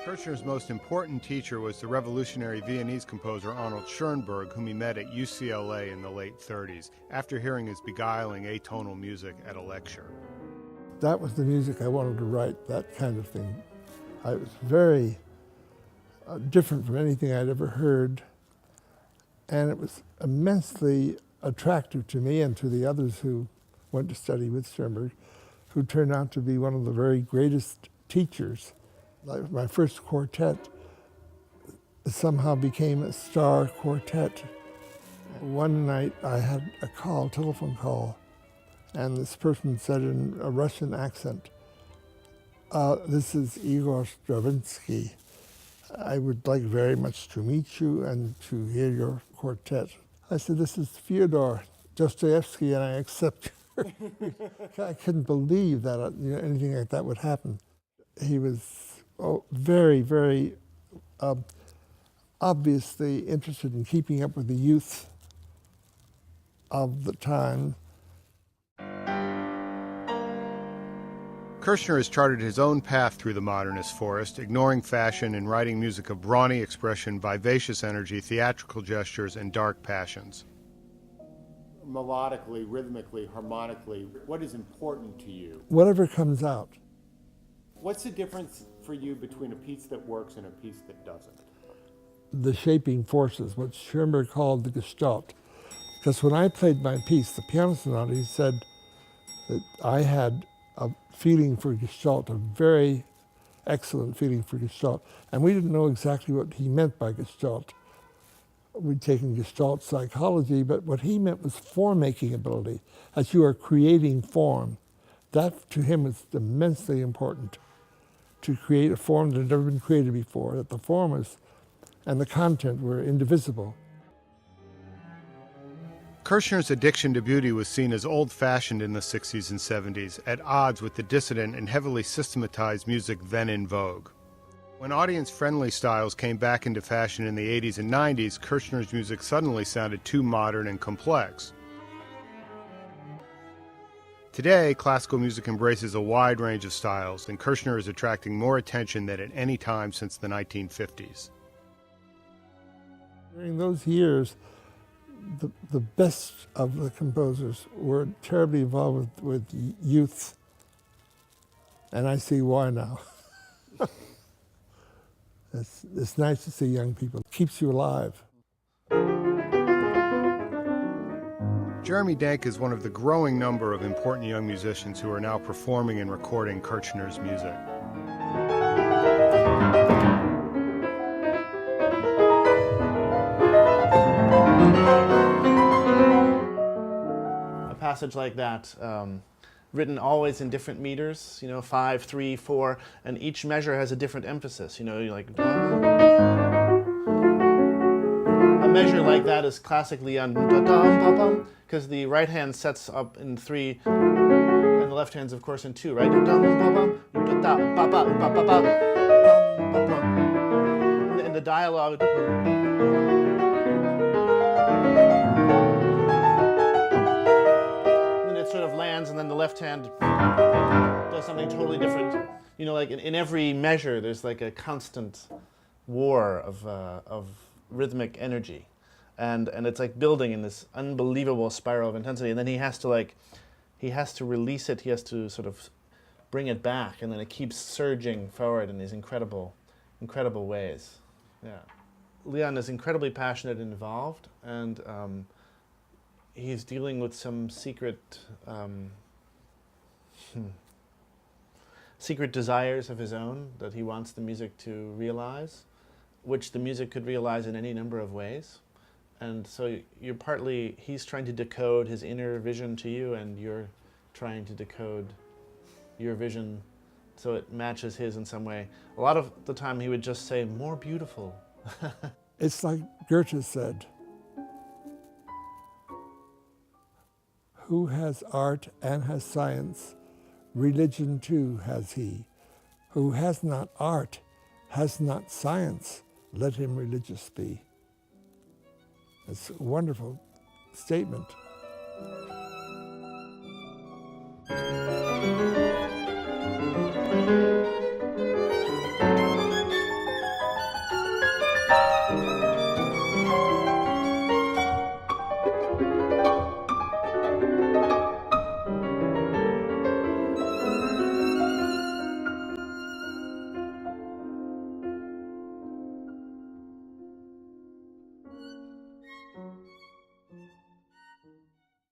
Kirchner's most important teacher was the revolutionary Viennese composer Arnold Schoenberg, whom he met at UCLA in the late 30s, after hearing his beguiling atonal music at a lecture. That was the music I wanted to write, that kind of thing. It was very different from anything I'd ever heard, and it was immensely attractive to me and to the others who went to study with Schoenberg, who turned out to be one of the very greatest teachers. Like my first quartet somehow became a star quartet. One night I had a telephone call, and this person said in a Russian accent, "This is Igor Stravinsky. I would like very much to meet you and to hear your quartet." I said, "This is Fyodor Dostoevsky, and I accept you." I couldn't believe that anything like that would happen. He was very, very obviously interested in keeping up with the youth of the time. Kichner has charted his own path through the modernist forest, ignoring fashion and writing music of brawny expression, vivacious energy, theatrical gestures, and dark passions. Melodically, rhythmically, harmonically, what is important to you? Whatever comes out. What's the difference for you between a piece that works and a piece that doesn't? The shaping forces, what Schoenberg called the Gestalt. Because when I played my piece, the piano sonata, he said that I had a feeling for Gestalt, a very excellent feeling for Gestalt. And we didn't know exactly what he meant by Gestalt. We'd taken Gestalt psychology, but what he meant was form-making ability, as you are creating form. That, to him, was immensely important, to create a form that had never been created before, that the form was, and the content were indivisible. Kirchner's addiction to beauty was seen as old-fashioned in the 60s and 70s, at odds with the dissident and heavily systematized music then in vogue. When audience-friendly styles came back into fashion in the 80s and 90s, Kirchner's music suddenly sounded too modern and complex. Today, classical music embraces a wide range of styles, and Kichner is attracting more attention than at any time since the 1950s. During those years, the best of the composers were terribly involved with youth, and I see why now. It's nice to see young people. It keeps you alive. Jeremy Dank is one of the growing number of important young musicians who are now performing and recording Kirchner's music. A passage like that, written always in different meters, 5, 3, 4, and each measure has a different emphasis, like... A measure like that is classically on because the right hand sets up in 3 and the left hand's of course in 2, right? And the dialogue, then it sort of lands, and then the left hand does something totally different. Like in every measure there's like a constant war of rhythmic energy, and it's like building in this unbelievable spiral of intensity, and then he has to release it, he has to sort of bring it back, and then it keeps surging forward in these incredible ways. Yeah, Leon is incredibly passionate and involved, and he's dealing with some secret desires of his own that he wants the music to realize, which the music could realize in any number of ways. And so he's trying to decode his inner vision to you, and you're trying to decode your vision so it matches his in some way. A lot of the time he would just say, "More beautiful." It's like Goethe said, "Who has art and has science, religion too has he. Who has not art, has not science, let him religious be." It's a wonderful statement.